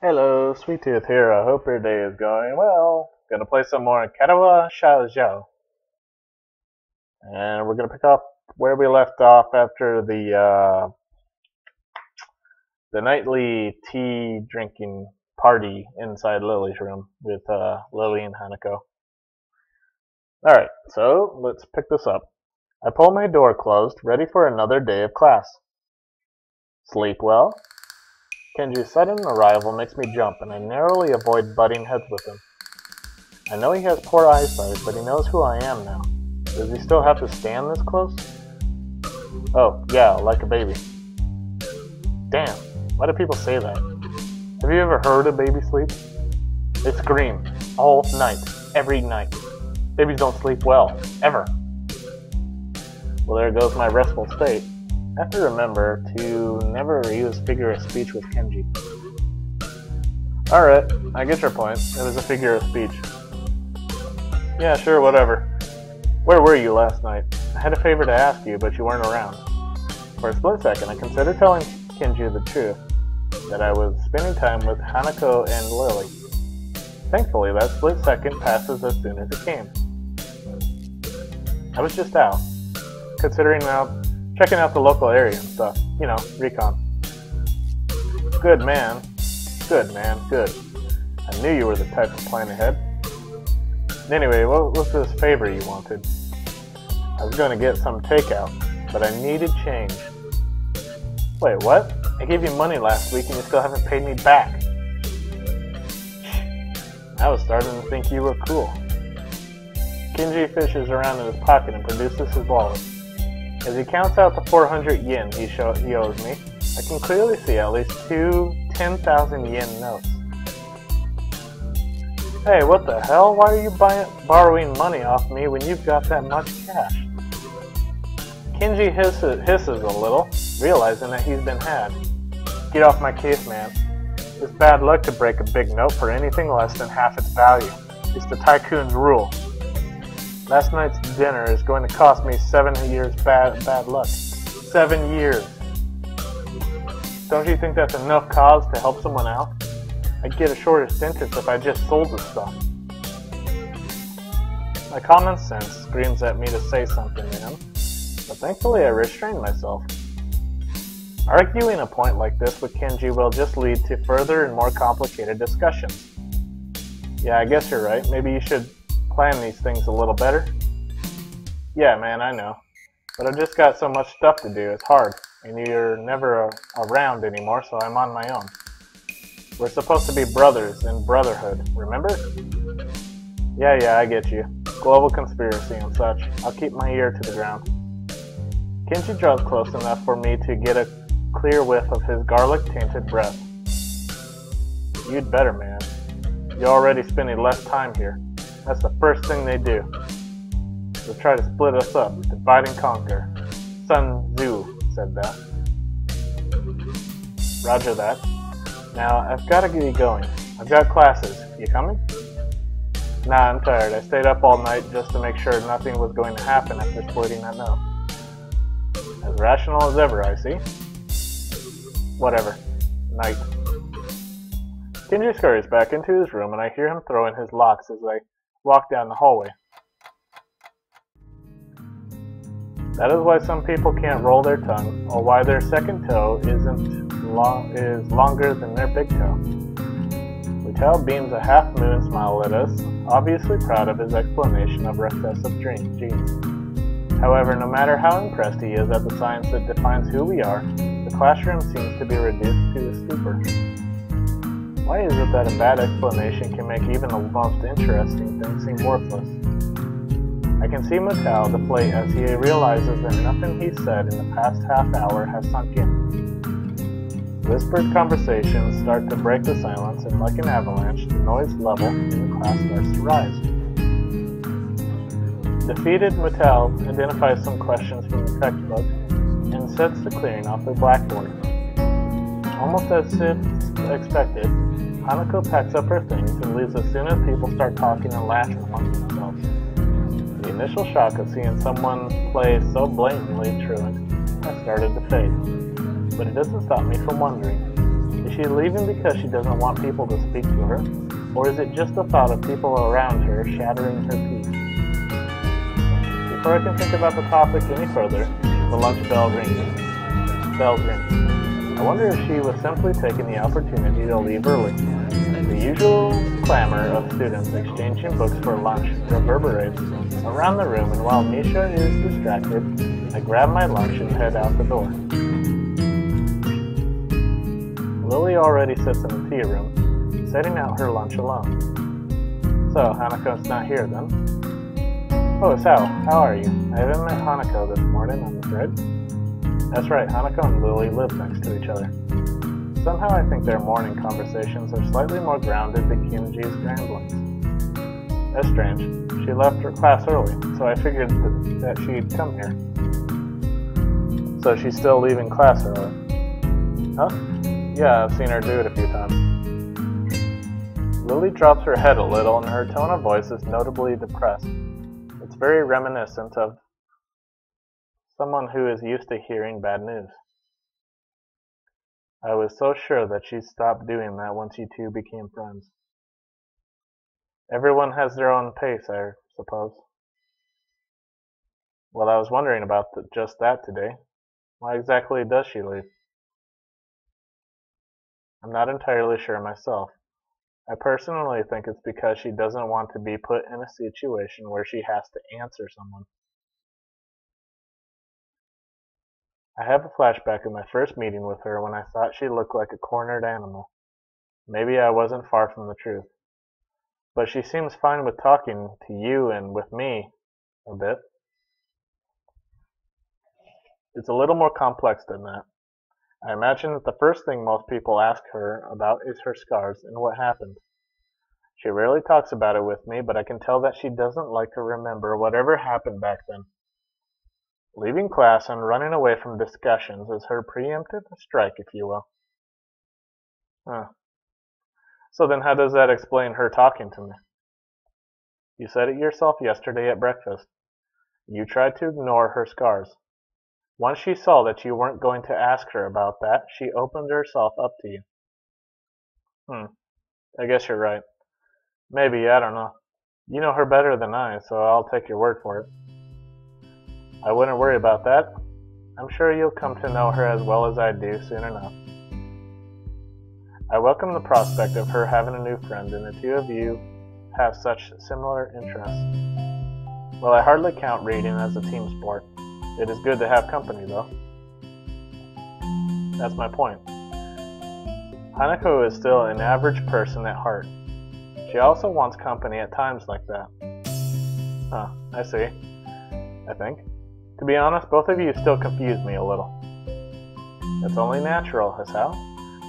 Hello, Sweet Tooth here. I hope your day is going well. Gonna play some more Katawa Shoujo. And we're gonna pick up where we left off after the nightly tea drinking party inside Lily's room with Lily and Hanako. Alright, so let's pick this up. I pull my door closed, ready for another day of class. Sleep well? Kenji's sudden arrival makes me jump, and I narrowly avoid butting heads with him. I know he has poor eyesight, but he knows who I am now. Does he still have to stand this close? Oh, yeah, like a baby. Damn, why do people say that? Have you ever heard a baby sleep? They scream all night, every night. Babies don't sleep well, ever. Well, there goes my restful state. I have to remember to never use figure of speech with Kenji. Alright, I get your point. It was a figure of speech. Yeah, sure, whatever. Where were you last night? I had a favor to ask you, but you weren't around. For a split second, I considered telling Kenji the truth, that I was spending time with Hanako and Lily. Thankfully, that split second passes as soon as it came. I was just out, checking out the local area and stuff. You know, recon. Good man. Good man, good. I knew you were the type to plan ahead. Anyway, what was this favor you wanted? I was going to get some takeout, but I needed change. Wait, what? I gave you money last week and you still haven't paid me back. I was starting to think you were cool. Kenji fishes around in his pocket and produces his wallet. As he counts out the 400 yen he owes me, I can clearly see at least two 10,000 yen notes. Hey, what the hell? Why are you borrowing money off me when you've got that much cash? Kenji hisses a little, realizing that he's been had. Get off my case, man. It's bad luck to break a big note for anything less than half its value. It's the tycoon's rule. Last night's dinner is going to cost me 7 years bad luck. 7 years. Don't you think that's enough cause to help someone out? I'd get a shorter sentence if I just sold the stuff. My common sense screams at me to say something to him, but thankfully I restrain myself. Arguing a point like this with Kenji will just lead to further and more complicated discussions. Yeah, I guess you're right. Maybe you should plan these things a little better. Yeah, man, I know. But I've just got so much stuff to do, it's hard. And you're never around anymore, so I'm on my own. We're supposed to be brothers in brotherhood, remember? Yeah, I get you. Global conspiracy and such. I'll keep my ear to the ground. Kenji draws close enough for me to get a clear whiff of his garlic-tainted breath. You'd better, man. You're already spending less time here. That's the first thing they do. They'll try to split us up, divide and conquer. Sun Tzu said that. Roger that. Now, I've got to get going. I've got classes. You coming? Nah, I'm tired. I stayed up all night just to make sure nothing was going to happen after splitting that note. As rational as ever, I see. Whatever. Night. Kenji scurries back into his room and I hear him throw in his locks as I walk down the hallway. That is why some people can't roll their tongue, or why their second toe is longer than their big toe. Mutao beams a half-moon smile at us, obviously proud of his explanation of recessive genes. However, no matter how impressed he is at the science that defines who we are, the classroom seems to be reduced to a stupor. Why is it that a bad explanation can make even the most interesting thing seem worthless? I can see Mutao deflate as he realizes that nothing he said in the past half hour has sunk in. Whispered conversations start to break the silence, and like an avalanche, the noise level in the class starts to rise. Defeated, Mutao identifies some questions from the textbook and sets the clearing off the blackboard. Almost as expected, Hanako packs up her things and leaves as soon as people start talking and laughing among themselves. The initial shock of seeing someone play so blatantly truant has started to fade, but it doesn't stop me from wondering, is she leaving because she doesn't want people to speak to her, or is it just the thought of people around her shattering her peace? Before I can think about the topic any further, the lunch bell rings. Bells ring. I wonder if she was simply taking the opportunity to leave early. The usual clamor of students exchanging books for lunch reverberates around the room, and while Misha is distracted, I grab my lunch and head out the door. Lily already sits in the tea room, setting out her lunch alone. So, Hanako's not here then? Oh, Sal, how are you? I haven't met Hanako this morning, I'm afraid. That's right, Hanako and Lily live next to each other. Somehow I think their morning conversations are slightly more grounded than Kinji's ramblings. That's strange. She left her class early, so I figured that she'd come here. So she's still leaving class early? Huh? Yeah, I've seen her do it a few times. Lily drops her head a little, and her tone of voice is notably depressed. It's very reminiscent of someone who is used to hearing bad news. I was so sure that she'd stop doing that once you two became friends. Everyone has their own pace, I suppose. Well, I was wondering about just that today. Why exactly does she leave? I'm not entirely sure myself. I personally think it's because she doesn't want to be put in a situation where she has to answer someone. I have a flashback of my first meeting with her when I thought she looked like a cornered animal. Maybe I wasn't far from the truth. But she seems fine with talking to you and with me a bit. It's a little more complex than that. I imagine that the first thing most people ask her about is her scars and what happened. She rarely talks about it with me, but I can tell that she doesn't like to remember whatever happened back then. Leaving class and running away from discussions is her preemptive strike, if you will. So then how does that explain her talking to me? You said it yourself yesterday at breakfast. You tried to ignore her scars. Once she saw that you weren't going to ask her about that, she opened herself up to you. I guess you're right. Maybe, I don't know. You know her better than I, so I'll take your word for it. I wouldn't worry about that. I'm sure you'll come to know her as well as I do soon enough. I welcome the prospect of her having a new friend, and the two of you have such similar interests. Well, I hardly count reading as a team sport. It is good to have company, though. That's my point. Hanako is still an average person at heart. She also wants company at times like that. I see. I think. To be honest, both of you still confuse me a little. It's only natural, Hisao.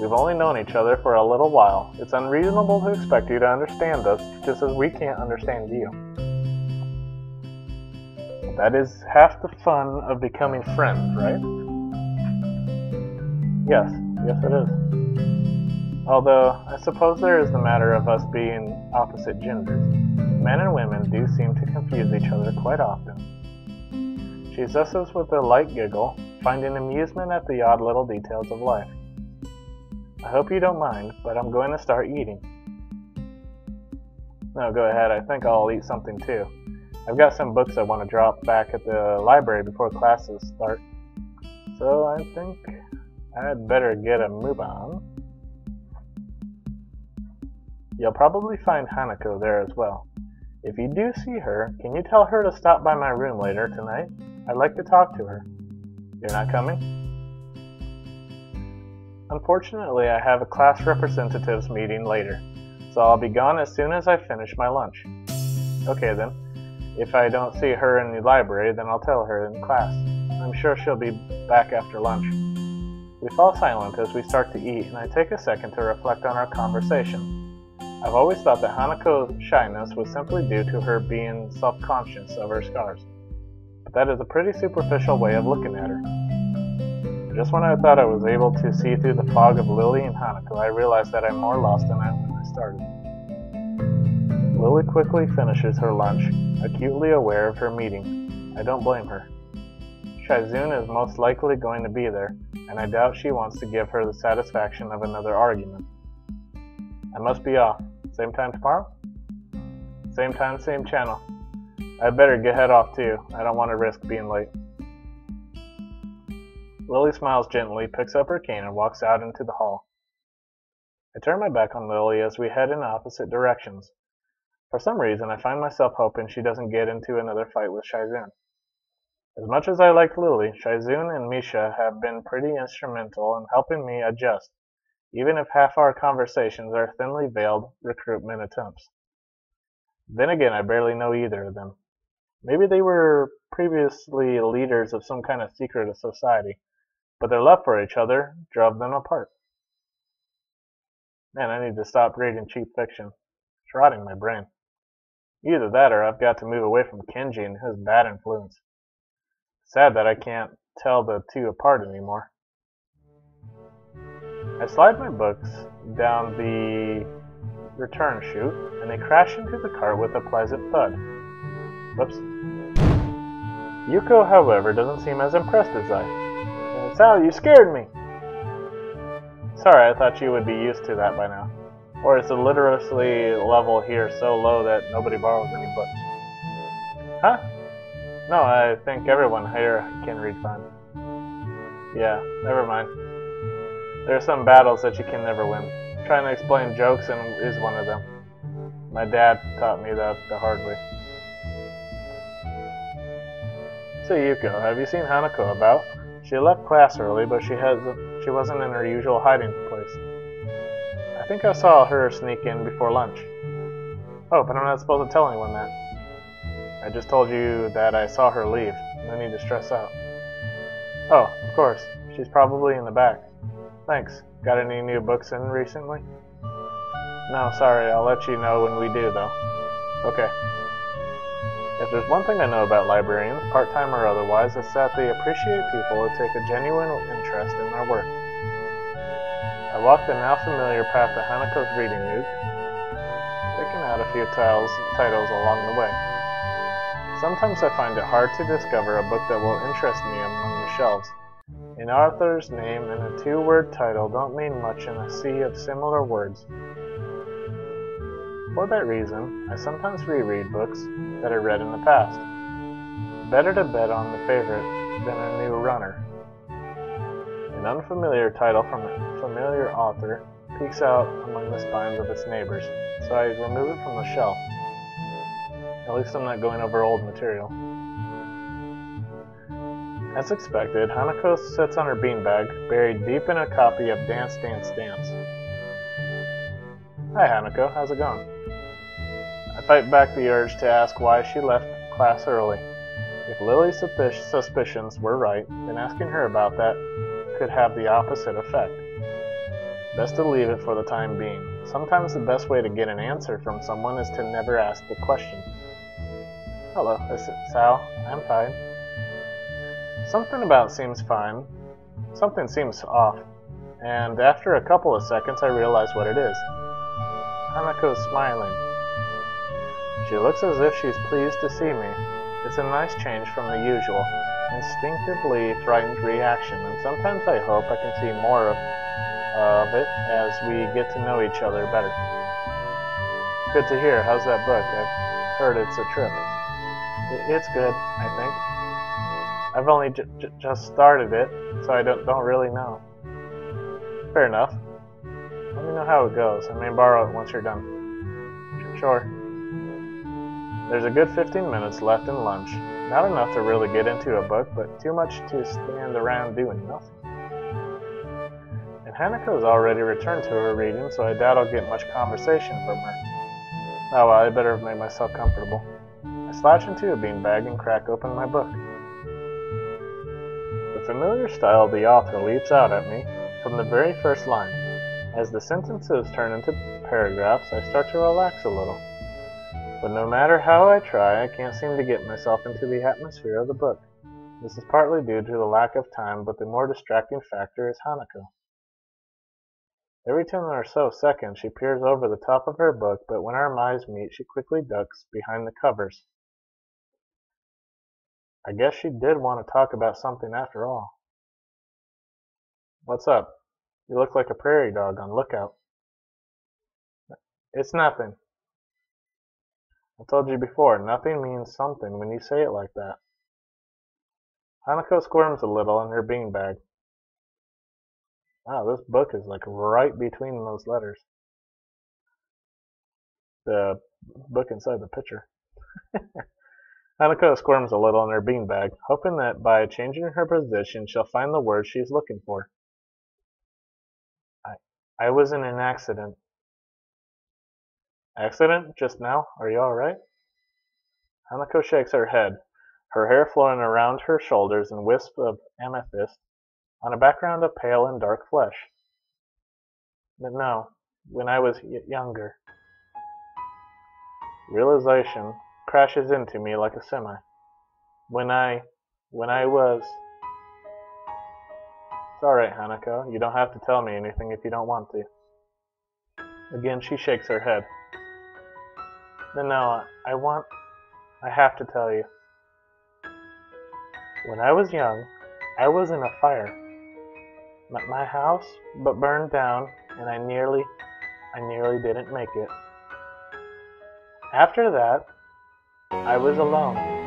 We've only known each other for a little while. It's unreasonable to expect you to understand us, just as we can't understand you. That is half the fun of becoming friends, right? Yes it is. Although, I suppose there is the matter of us being opposite genders. Men and women do seem to confuse each other quite often. She says this with a light giggle, finding amusement at the odd little details of life. I hope you don't mind, but I'm going to start eating. No, go ahead. I think I'll eat something too. I've got some books I want to drop back at the library before classes start. So I think I'd better get a move on. You'll probably find Hanako there as well. If you do see her, can you tell her to stop by my room later tonight? I'd like to talk to her. You're not coming? Unfortunately, I have a class representatives meeting later, so I'll be gone as soon as I finish my lunch. Okay then. If I don't see her in the library, then I'll tell her in class. I'm sure she'll be back after lunch. We fall silent as we start to eat, and I take a second to reflect on our conversation. I've always thought that Hanako's shyness was simply due to her being self-conscious of her scars. But that is a pretty superficial way of looking at her. Just when I thought I was able to see through the fog of Lily and Hanako, I realized that I'm more lost than when I started. Lily quickly finishes her lunch, acutely aware of her meeting. I don't blame her. Shizune is most likely going to be there, and I doubt she wants to give her the satisfaction of another argument. I must be off. Same time tomorrow? Same time, same channel. I'd better head off too. I don't want to risk being late. Lily smiles gently, picks up her cane, and walks out into the hall. I turn my back on Lily as we head in opposite directions. For some reason, I find myself hoping she doesn't get into another fight with Shaizun. As much as I like Lily, Shaizun and Misha have been pretty instrumental in helping me adjust, even if half our conversations are thinly veiled recruitment attempts. Then again, I barely know either of them. Maybe they were previously leaders of some kind of secret society, but their love for each other drove them apart. Man, I need to stop reading cheap fiction. It's rotting my brain. Either that or I've got to move away from Kenji and his bad influence. Sad that I can't tell the two apart anymore. I slide my books down the return chute, and they crash into the cart with a pleasant thud. Whoops. Yuko, however, doesn't seem as impressed as I. Sal, you scared me! Sorry, I thought you would be used to that by now. Or is the literacy level here so low that nobody borrows any books? Huh? No, I think everyone here can read fine. Yeah, never mind. There are some battles that you can never win. Trying to explain jokes is one of them. My dad taught me that the hard way. So Yuko, have you seen Hanako about? She left class early, but she wasn't in her usual hiding place. I think I saw her sneak in before lunch. Oh, but I'm not supposed to tell anyone that. I just told you that I saw her leave. No need to stress out. Oh, of course. She's probably in the back. Thanks. Got any new books in recently? No, sorry. I'll let you know when we do, though. Okay. If there's one thing I know about librarians, part-time or otherwise, it's that they appreciate people who take a genuine interest in their work. I walk the now familiar path to Hanako's reading nook, picking out a few titles along the way. Sometimes I find it hard to discover a book that will interest me among the shelves. An author's name and a two-word title don't mean much in a sea of similar words. For that reason, I sometimes reread books that I read in the past. Better to bet on the favorite than a new runner. An unfamiliar title from a familiar author peeks out among the spines of its neighbors, so I remove it from the shelf. At least I'm not going over old material. As expected, Hanako sits on her beanbag, buried deep in a copy of Dance, Dance, Dance. Hi Hanako, how's it going? I fight back the urge to ask why she left class early. If Lily's suspicions were right, then asking her about that could have the opposite effect. Best to leave it for the time being. Sometimes the best way to get an answer from someone is to never ask the question. Hello, this is Sal. I'm fine. Something about seems fine. Something seems off. And after a couple of seconds I realize what it is. Hanako's smiling. She looks as if she's pleased to see me. It's a nice change from the usual, instinctively frightened reaction, and sometimes I hope I can see more of it as we get to know each other better. Good to hear. How's that book? I've heard it's a trip. It's good, I think. I've only just started it, so I don't really know. Fair enough. Let me know how it goes. I may borrow it once you're done. Sure. There's a good 15 minutes left in lunch. Not enough to really get into a book, but too much to stand around doing nothing. And Hanako's already returned to her reading, so I doubt I'll get much conversation from her. Oh well, I better have made myself comfortable. I slouch into a beanbag and crack open my book. The familiar style of the author leaps out at me from the very first line. As the sentences turn into paragraphs, I start to relax a little. But no matter how I try, I can't seem to get myself into the atmosphere of the book. This is partly due to the lack of time, but the more distracting factor is Hanako. Every 10 or so seconds, she peers over the top of her book, but when our eyes meet, she quickly ducks behind the covers. I guess she did want to talk about something after all. What's up? You look like a prairie dog on lookout. It's nothing. I told you before, nothing means something when you say it like that. Hanako squirms a little in her beanbag. Wow, this book is like right between those letters. The book inside the picture. Hanako squirms a little in her beanbag, hoping that by changing her position she'll find the word she's looking for. I was in an accident. Accident? Just now? Are you alright? Hanako shakes her head, her hair flowing around her shoulders in wisps of amethyst on a background of pale and dark flesh. But no, when I was younger. Realization crashes into me like a semi. When I was... It's alright, Hanako. You don't have to tell me anything if you don't want to. Again, she shakes her head. No, I have to tell you. When I was young, I was in a fire. My house burned down, and I nearly didn't make it. After that, I was alone.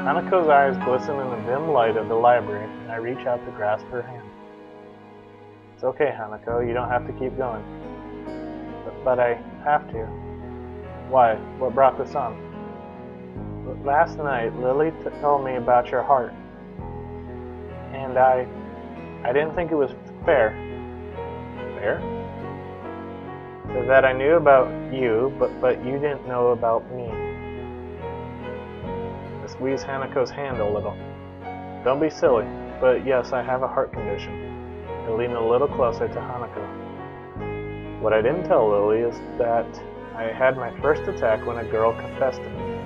Hanako's eyes glisten in the dim light of the library, and I reach out to grasp her hand. It's okay, Hanako, you don't have to keep going. But I have to. Why? What brought this on? Last night, Lily told me about your heart. And I didn't think it was fair. Fair? That I knew about you, but you didn't know about me. I squeeze Hanako's hand a little. Don't be silly, but yes, I have a heart condition. I lean a little closer to Hanako. What I didn't tell Lily is that I had my first attack when a girl confessed to me.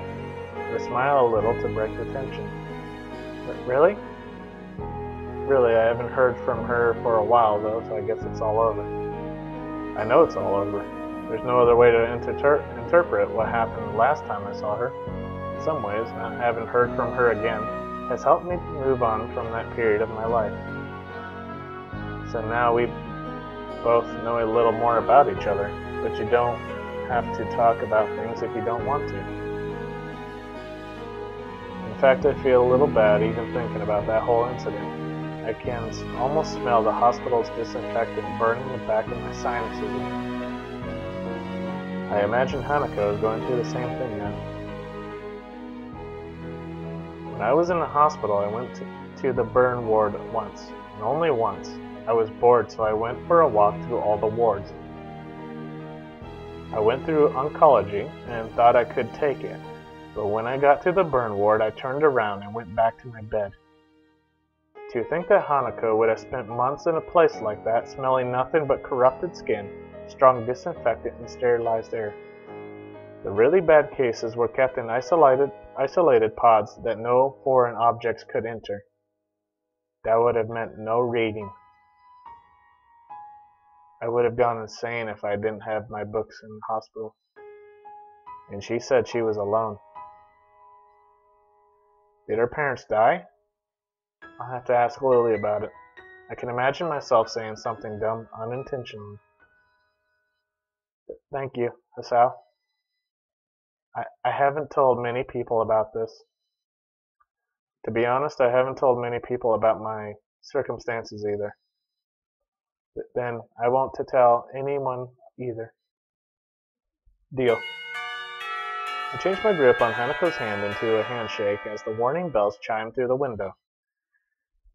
I smile a little to break the tension. Really? Really, I haven't heard from her for a while though, so I guess it's all over. I know it's all over. There's no other way to interpret what happened last time I saw her. In some ways, not having heard from her again has helped me move on from that period of my life. So now we both know a little more about each other, but you don't have to talk about things if you don't want to. In fact, I feel a little bad even thinking about that whole incident. I can almost smell the hospital's disinfectant burning the back of my sinuses again. I imagine Hanako is going through the same thing now. When I was in the hospital, I went to the burn ward once, and only once. I was bored, so I went for a walk through all the wards. I went through oncology and thought I could take it, but when I got to the burn ward, I turned around and went back to my bed. To think that Hanako would have spent months in a place like that, smelling nothing but corrupted skin, strong disinfectant, and sterilized air. The really bad cases were kept in isolated pods that no foreign objects could enter. That would have meant no reading. I would have gone insane if I didn't have my books in the hospital. And she said she was alone. Did her parents die? I'll have to ask Lily about it. I can imagine myself saying something dumb unintentionally. Thank you, Hasao. I haven't told many people about this. To be honest, I haven't told many people about my circumstances either. Then I won't to tell anyone either. Deal. I changed my grip on Hanako's hand into a handshake as the warning bells chimed through the window.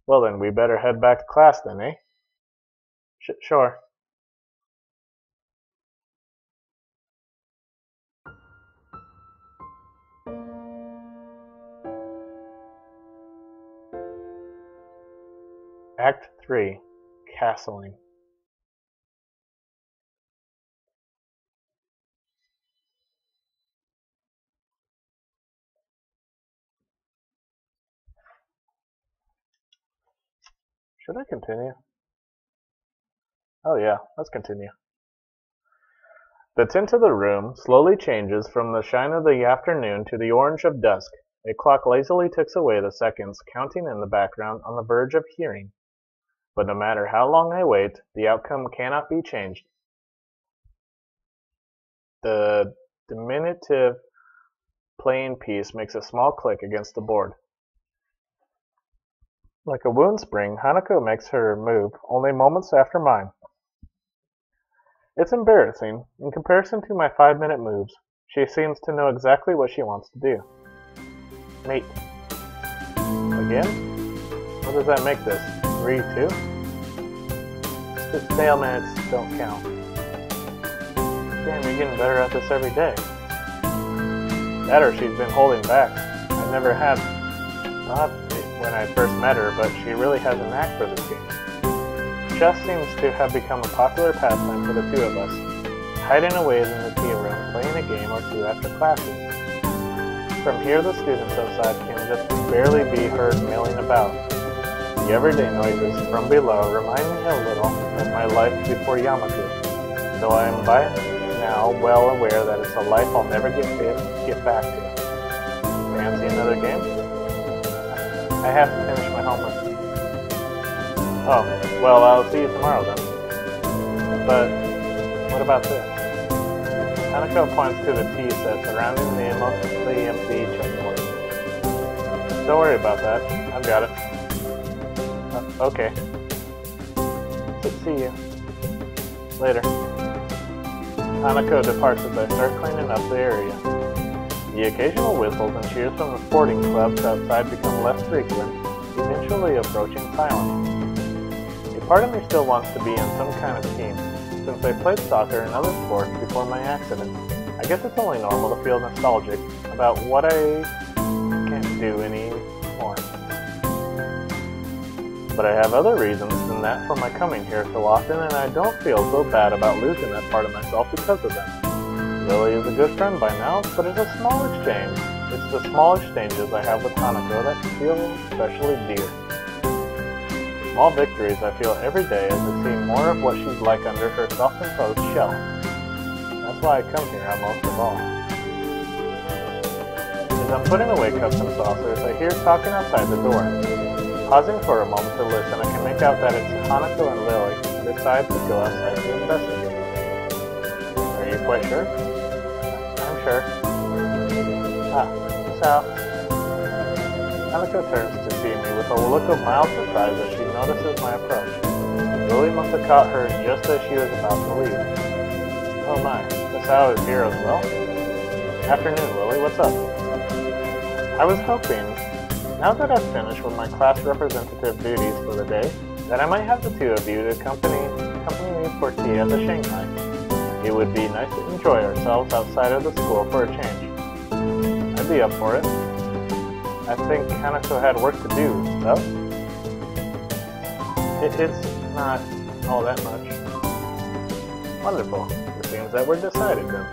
Well then, we better head back to class then, eh? Sure. Act 3. Castling. Should I continue? Oh yeah, let's continue. The tint of the room slowly changes from the shine of the afternoon to the orange of dusk. A clock lazily ticks away the seconds, counting in the background on the verge of hearing. But no matter how long I wait, the outcome cannot be changed. The diminutive playing piece makes a small click against the board. Like a wound spring, Hanako makes her move only moments after mine. It's embarrassing. In comparison to my 5-minute moves, she seems to know exactly what she wants to do. Mate. Again? What does that make this? 3-2? Stalemates don't count. Damn, you're getting better at this every day. That or she's been holding back. I never had thought it when I first met her, but she really has a knack for this game. Chess seems to have become a popular pastime for the two of us, hiding away in the tea room, playing a game or two after classes. From here, the students outside can just barely be heard milling about. The everyday noises from below remind me a little of my life before Yamaku, though I am by now well aware that it's a life I'll never get back to. Fancy another game? I have to finish my homework. Oh, well, I'll see you tomorrow then. But what about this? Hanako points to the tea set surrounding the mostly empty chessboard. Don't worry about that. I've got it. Okay. See you. Later. Hanako departs as I start cleaning up the area. The occasional whistles and cheers from the sporting clubs outside become less frequent, eventually approaching silence. A part of me still wants to be in some kind of team, since I played soccer and other sports before my accident. I guess it's only normal to feel nostalgic about what I can't do anymore. But I have other reasons than that for my coming here so often, and I don't feel so bad about losing that part of myself because of them. Lily is a good friend by now, but it's a small exchange. It's the small exchanges I have with Hanako that feel especially dear. Small victories I feel every day as I see more of what she's like under her self-imposed shell. That's why I come here most of all. As I'm putting away cups and saucers, I hear talking outside the door. Pausing for a moment to listen, I can make out that it's Hanako and Lily who decide to go outside to investigate. Are you quite sure? I'm sure. Miss Al. Hanako turns to see me with a look of mild surprise as she notices my approach. Lily must have caught her just as she was about to leave. Oh my, Miss Al is here as well? Afternoon, Lily, what's up? I was hoping, now that I've finished with my class representative duties for the day, that I might have the two of you to accompany me for tea at the Shanghai. It would be nice to enjoy ourselves outside of the school for a change. I'd be up for it. I think Hanako had work to do, though. It's not all that much. Wonderful. It seems that we're decided then.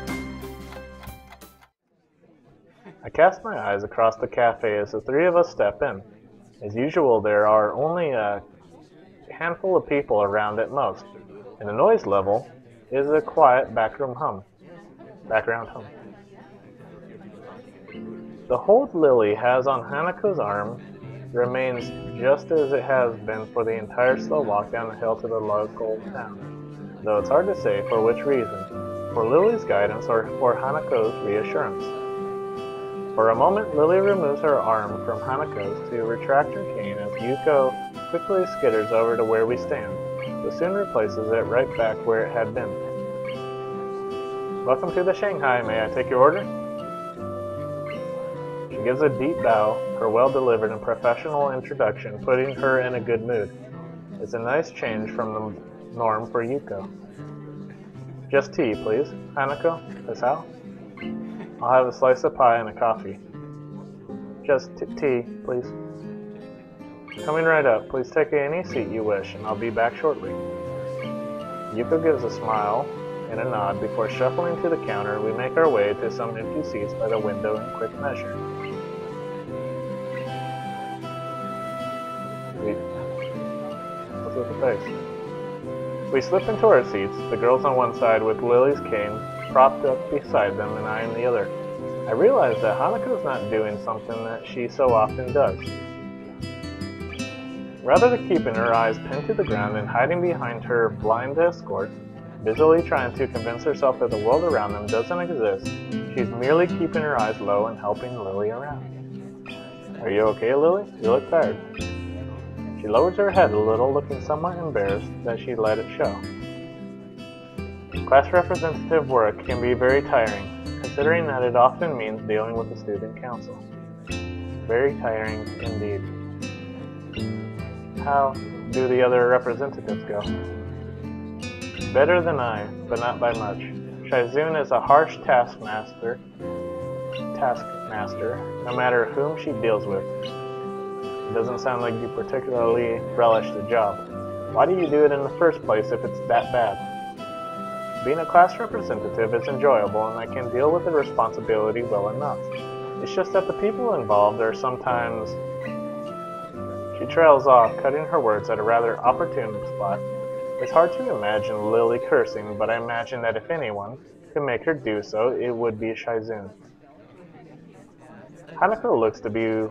I cast my eyes across the cafe as the three of us step in. As usual, there are only a handful of people around at most, and the noise level is a quiet background hum. The hold Lily has on Hanako's arm remains just as it has been for the entire slow walk down the hill to the local town, though it's hard to say for which reason, for Lily's guidance or for Hanako's reassurance. For a moment, Lily removes her arm from Hanako's to retract her cane as Yuko quickly skitters over to where we stand, but soon replaces it right back where it had been. Welcome to the Shanghai, may I take your order? She gives a deep bow, her well-delivered and professional introduction putting her in a good mood. It's a nice change from the norm for Yuko. Just tea, please. Hanako, Miss Al? I'll have a slice of pie and a coffee. Just tea, please. Coming right up. Please take any seat you wish, and I'll be back shortly. Yuko gives a smile and a nod before shuffling to the counter. We make our way to some empty seats by the window in quick measure. What's with the face? We slip into our seats, the girls on one side with Lily's cane propped up beside them and I on the other. I realize that Hanako's not doing something that she so often does. Rather than keeping her eyes pinned to the ground and hiding behind her blind escort, busily trying to convince herself that the world around them doesn't exist, she's merely keeping her eyes low and helping Lily around. "Are you okay, Lily? You look tired." She lowers her head a little, looking somewhat embarrassed that she let it show. Class representative work can be very tiring, considering that it often means dealing with the student council. Very tiring indeed. How do the other representatives go? Better than I, but not by much. Shizune is a harsh taskmaster, no matter whom she deals with. It doesn't sound like you particularly relish the job. Why do you do it in the first place if it's that bad? Being a class representative is enjoyable and I can deal with the responsibility well enough. It's just that the people involved are sometimes... She trails off, cutting her words at a rather opportune spot. It's hard to imagine Lily cursing, but I imagine that if anyone could make her do so, it would be Shizune. Hanako looks to be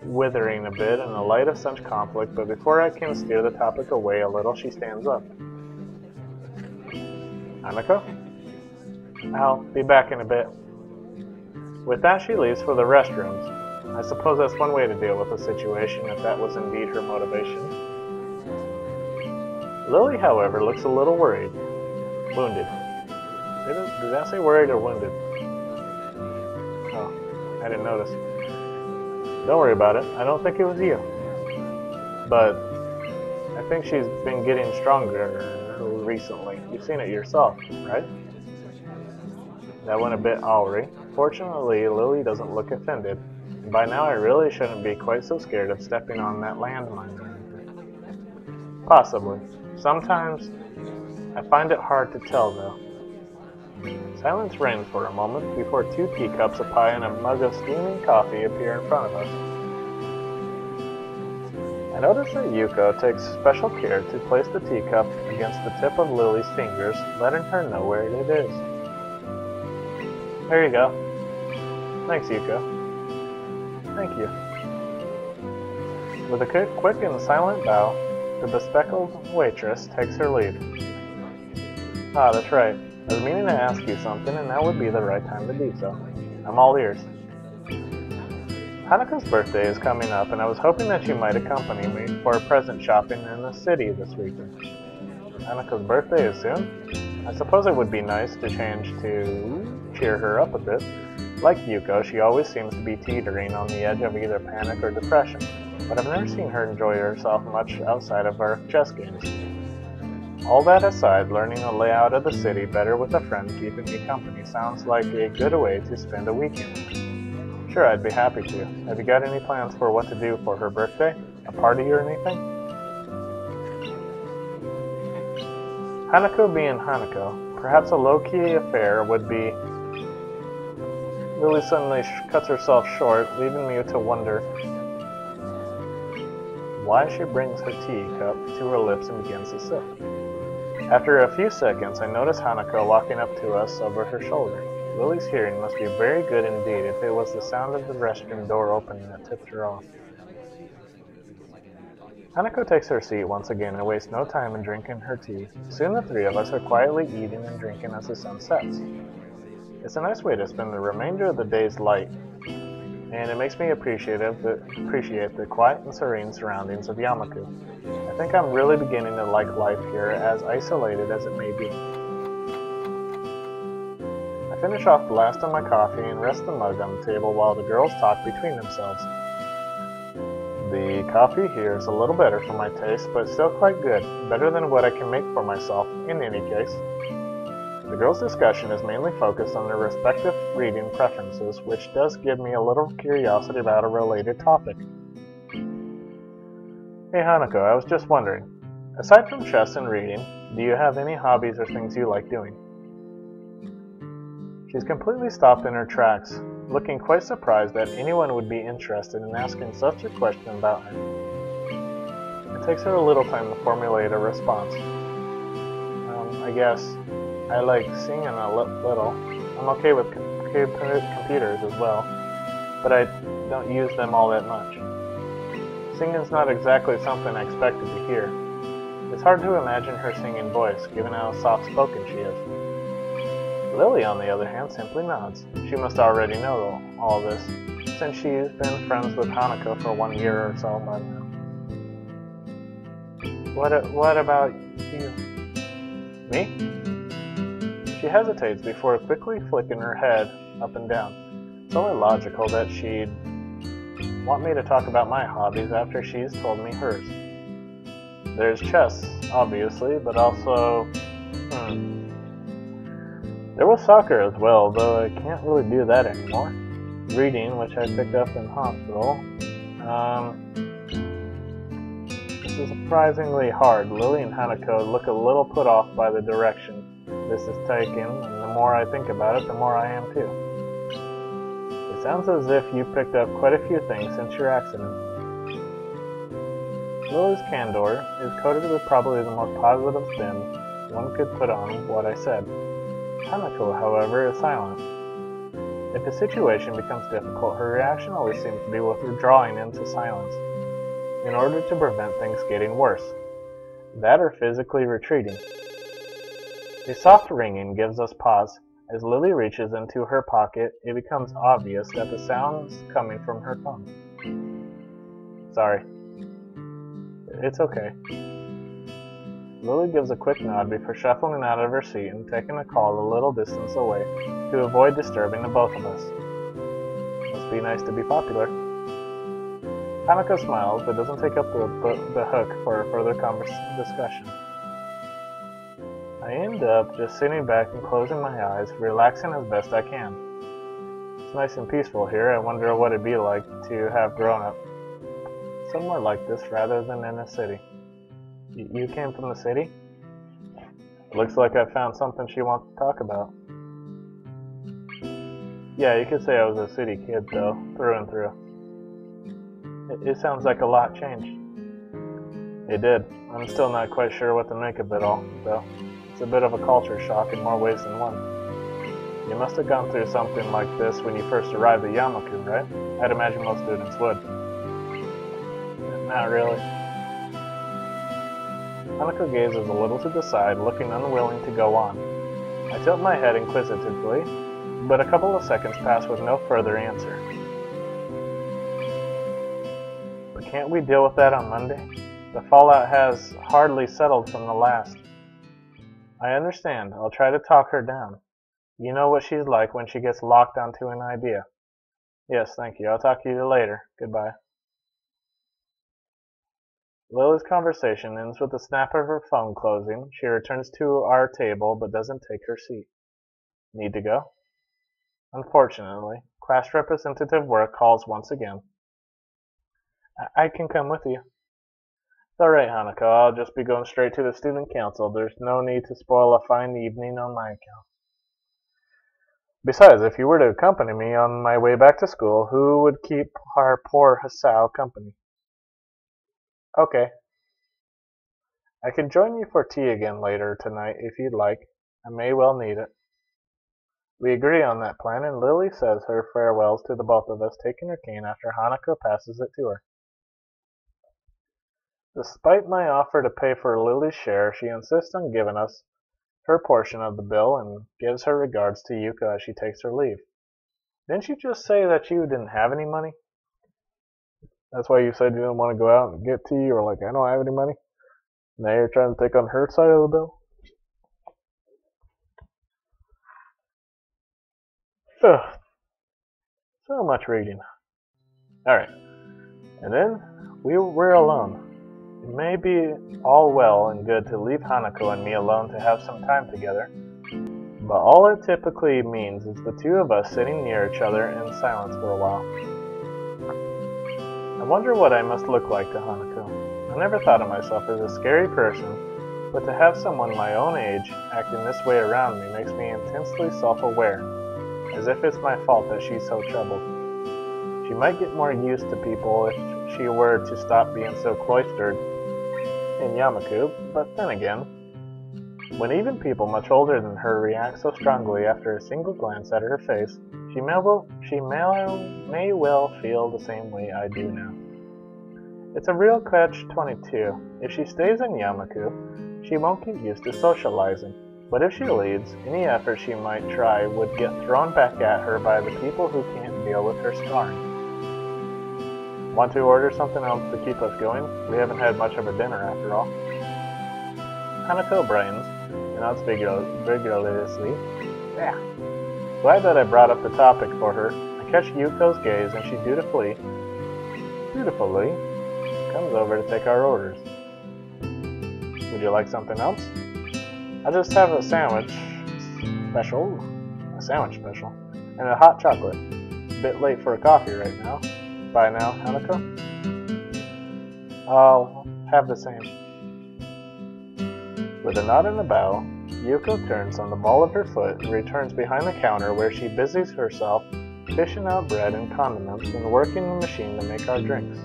withering a bit in the light of such conflict, but before I can steer the topic away a little, she stands up. "Hanako? I'll be back in a bit." With that, she leaves for the restrooms. I suppose that's one way to deal with the situation, if that was indeed her motivation. Lily, however, looks a little worried. Wounded. Did I say worried or wounded? Oh, I didn't notice. Don't worry about it. I don't think it was you. But I think she's been getting stronger recently. You've seen it yourself, right? That went a bit awry. Fortunately, Lily doesn't look offended. And by now I really shouldn't be quite so scared of stepping on that landmine around her. Possibly. Sometimes I find it hard to tell, though. Silence reigns for a moment before 2 teacups, a pie, and a mug of steaming coffee appear in front of us. I notice that Yuko takes special care to place the teacup against the tip of Lily's fingers, letting her know where it is. There you go. Thanks, Yuko. Thank you. With a quick and silent bow, the bespectacled waitress takes her leave. Ah, that's right. I was meaning to ask you something, and now would be the right time to do so. I'm all ears. Hanako's birthday is coming up, and I was hoping that you might accompany me for present shopping in the city this weekend. Hanako's birthday is soon? I suppose it would be nice to change to cheer her up a bit. Like Yuko, she always seems to be teetering on the edge of either panic or depression, but I've never seen her enjoy herself much outside of our chess games. All that aside, learning the layout of the city better with a friend keeping me company sounds like a good way to spend a weekend. Sure, I'd be happy to. Have you got any plans for what to do for her birthday? A party or anything? Hanako being Hanako, perhaps a low-key affair would be... Lily suddenly cuts herself short, leaving me to wonder why she brings her teacup to her lips and begins to sip. After a few seconds, I notice Hanako walking up to us over her shoulder. Lily's hearing must be very good indeed if it was the sound of the restroom door opening that tipped her off. Hanako takes her seat once again and wastes no time in drinking her tea. Soon the 3 of us are quietly eating and drinking as the sun sets. It's a nice way to spend the remainder of the day's light, and it makes me appreciate the quiet and serene surroundings of Yamaku. I think I'm really beginning to like life here, as isolated as it may be. I finish off the last of my coffee and rest the mug on the table while the girls talk between themselves. The coffee here is a little better for my taste, but still quite good, better than what I can make for myself, in any case. The girls' discussion is mainly focused on their respective reading preferences, which does give me a little curiosity about a related topic. Hey Hanako, I was just wondering, aside from chess and reading, do you have any hobbies or things you like doing? She's completely stopped in her tracks, looking quite surprised that anyone would be interested in asking such a question about her. It takes her a little time to formulate a response. I guess I like singing a little. I'm okay with computers as well, but I don't use them all that much. Singing's not exactly something I expected to hear. It's hard to imagine her singing voice, given how soft-spoken she is. Lily, on the other hand, simply nods. She must already know all this, since she's been friends with Hanako for 1 year or so by now. What about you? Me? She hesitates before quickly flicking her head up and down. It's only logical that she'd want me to talk about my hobbies after she's told me hers. There's chess, obviously, but also... There was soccer as well, though I can't really do that anymore. Reading, which I picked up in hospital. This is surprisingly hard. Lily and Hanako look a little put off by the direction this is taken, and the more I think about it, the more I am too. It sounds as if you picked up quite a few things since your accident. Lily's candor is coated with probably the most positive spin one could put on what I said. Hanako, however, is silent. If the situation becomes difficult, her reaction always seems to be withdrawing into silence, in order to prevent things getting worse. That or physically retreating. A soft ringing gives us pause. As Lily reaches into her pocket, it becomes obvious that the sound's coming from her phone. Sorry. It's okay. Lily gives a quick nod before shuffling out of her seat and taking the call a little distance away to avoid disturbing the both of us. Must be nice to be popular. Hanako smiles, but doesn't take up the hook for a further discussion. I end up just sitting back and closing my eyes, relaxing as best I can. It's nice and peaceful here. I wonder what it'd be like to have grown up somewhere like this rather than in a city. You came from the city? Looks like I found something she wants to talk about. Yeah, you could say I was a city kid, though, through and through. It sounds like a lot changed. It did. I'm still not quite sure what to make of it all, though. It's a bit of a culture shock in more ways than one. You must have gone through something like this when you first arrived at Yamaku, right? I'd imagine most students would. Not really. Hanako gazes a little to the side, looking unwilling to go on. I tilt my head inquisitively, but a couple of seconds pass with no further answer. But can't we deal with that on Monday? The fallout has hardly settled from the last. I understand. I'll try to talk her down. You know what she's like when she gets locked onto an idea. Yes, thank you. I'll talk to you later. Goodbye. Lily's conversation ends with the snap of her phone closing. She returns to our table, but doesn't take her seat. Need to go? Unfortunately, class representative work calls once again. I can come with you. It's alright, Hanako. I'll just be going straight to the student council. There's no need to spoil a fine evening on my account. Besides, if you were to accompany me on my way back to school, who would keep our poor Hasao company? Okay. I can join you for tea again later tonight if you'd like. I may well need it. We agree on that plan, and Lily says her farewells to the both of us, taking her cane after Hanako passes it to her. Despite my offer to pay for Lily's share, she insists on giving us her portion of the bill and gives her regards to Yuka as she takes her leave. Didn't you just say that you didn't have any money? That's why you said you didn't want to go out and get tea, or like, I don't have any money? Now you're trying to take on her side of the bill? Ugh. So much reading. Alright. And then we're alone. It may be all well and good to leave Hanako and me alone to have some time together, but all it typically means is the two of us sitting near each other in silence for a while. I wonder what I must look like to Hanako. I never thought of myself as a scary person, but to have someone my own age acting this way around me makes me intensely self-aware, as if it's my fault that she's so troubled. She might get more used to people if she were to stop being so cloistered in Yamaku, but then again, when even people much older than her react so strongly after a single glance at her face, she may well feel the same way I do now. It's a real catch-22. If she stays in Yamaku, she won't get used to socializing. But if she leaves, any effort she might try would get thrown back at her by the people who can't deal with her scarring. Want to order something else to keep us going? We haven't had much of a dinner after all. Hanako brightens and nods vigorously. Yeah. Glad that I brought up the topic for her. I catch Yuko's gaze and she dutifully comes over to take our orders. Would you like something else? I'll just have a sandwich special, and a hot chocolate. A bit late for a coffee right now. Bye now, Hanako. I'll have the same. With a nod and a bow, Yuko turns on the ball of her foot and returns behind the counter where she busies herself fishing out bread and condiments and working the machine to make our drinks.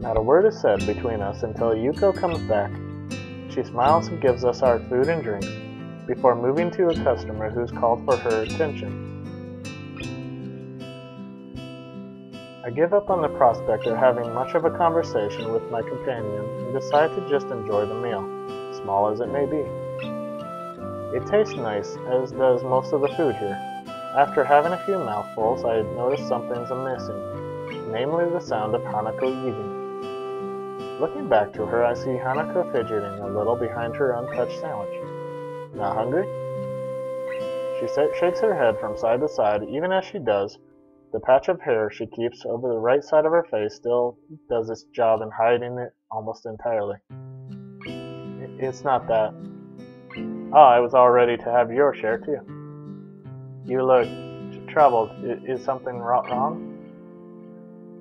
Not a word is said between us until Yuko comes back. She smiles and gives us our food and drinks before moving to a customer who's called for her attention. I give up on the prospect of having much of a conversation with my companion and decide to just enjoy the meal, small as it may be. It tastes nice, as does most of the food here. After having a few mouthfuls, I notice something's missing, namely the sound of Hanako eating. Looking back to her, I see Hanako fidgeting a little behind her untouched sandwich. Not hungry? She shakes her head from side to side. Even as she does, the patch of hair she keeps over the right side of her face still does its job in hiding it almost entirely. It's not that. Oh, I was all ready to have your share too. You look troubled. Is something wrong?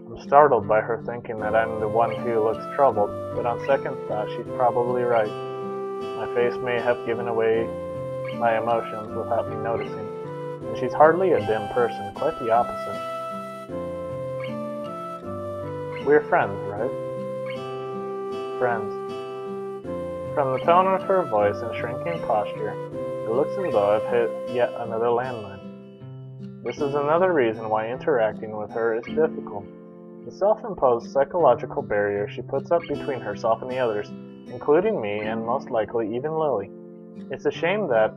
I'm startled by her thinking that I'm the one who looks troubled, but on second thought she's probably right. My face may have given away my emotions without me noticing. And she's hardly a dim person, quite the opposite. We're friends, right? Friends. From the tone of her voice and shrinking posture, it looks as though I've hit yet another landmine. This is another reason why interacting with her is difficult. The self-imposed psychological barrier she puts up between herself and the others, including me and most likely even Lily. It's a shame that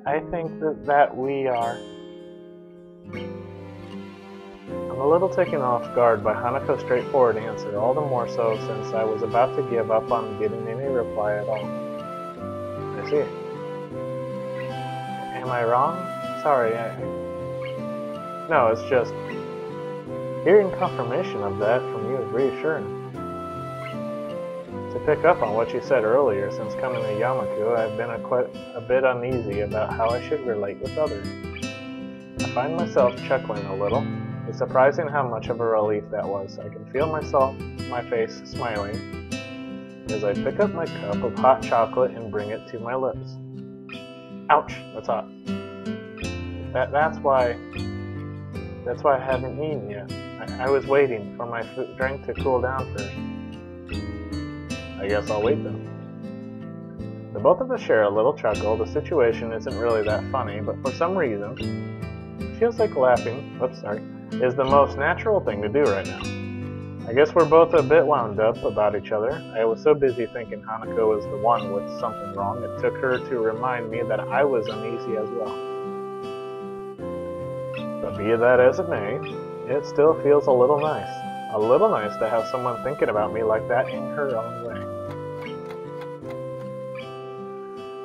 I think that we are. I'm a little taken off guard by Hanako's straightforward answer, all the more so since I was about to give up on getting any reply at all. I see. Am I wrong? Sorry, No, it's just... Hearing confirmation of that from you is reassuring. To pick up on what you said earlier, since coming to Yamaku, I've been a bit uneasy about how I should relate with others. I find myself chuckling a little. It's surprising how much of a relief that was. I can feel my face smiling, as I pick up my cup of hot chocolate and bring it to my lips. Ouch, that's hot. That's why I haven't eaten yet. I was waiting for my drink to cool down first. I guess I'll wait then. The both of us share a little chuckle. The situation isn't really that funny, but for some reason, it feels like laughing, is the most natural thing to do right now. I guess we're both a bit wound up about each other. I was so busy thinking Hanako was the one with something wrong, it took her to remind me that I was uneasy as well. But be that as it may, it still feels a little nice. A little nice to have someone thinking about me like that in her own way.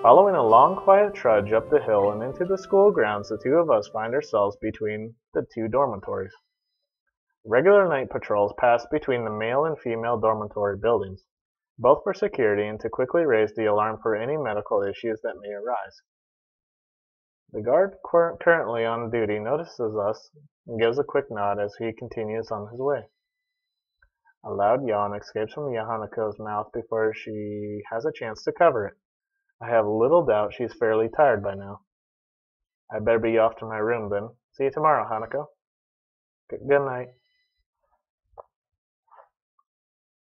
Following a long, quiet trudge up the hill and into the school grounds, the two of us find ourselves between the two dormitories. Regular night patrols pass between the male and female dormitory buildings, both for security and to quickly raise the alarm for any medical issues that may arise. The guard currently on duty notices us and gives a quick nod as he continues on his way. A loud yawn escapes from Hanako's mouth before she has a chance to cover it. I have little doubt she's fairly tired by now. I'd better be off to my room then. See you tomorrow, Hanako. Good night.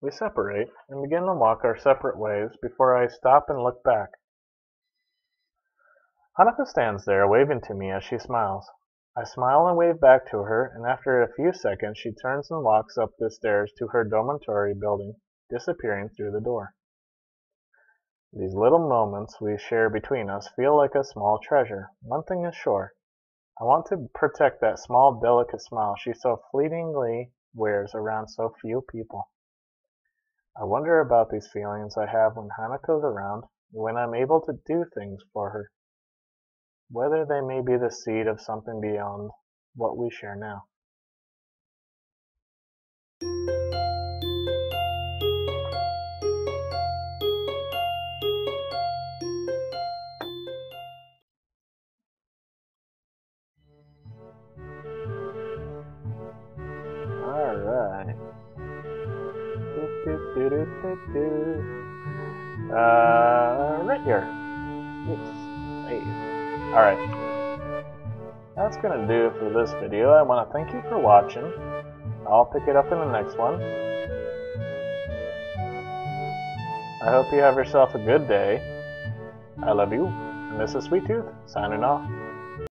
We separate and begin to walk our separate ways before I stop and look back. Hanako stands there, waving to me as she smiles. I smile and wave back to her, and after a few seconds she turns and walks up the stairs to her dormitory building, disappearing through the door. These little moments we share between us feel like a small treasure. One thing is sure. I want to protect that small, delicate smile she so fleetingly wears around so few people. I wonder about these feelings I have when Hanako's around, when I'm able to do things for her. Whether they may be the seed of something beyond what we share now. Alright. Right here. Yes. Hey. Alright. That's gonna do it for this video. I want to thank you for watching. I'll pick it up in the next one. I hope you have yourself a good day. I love you. And this is Sweet Tooth, signing off.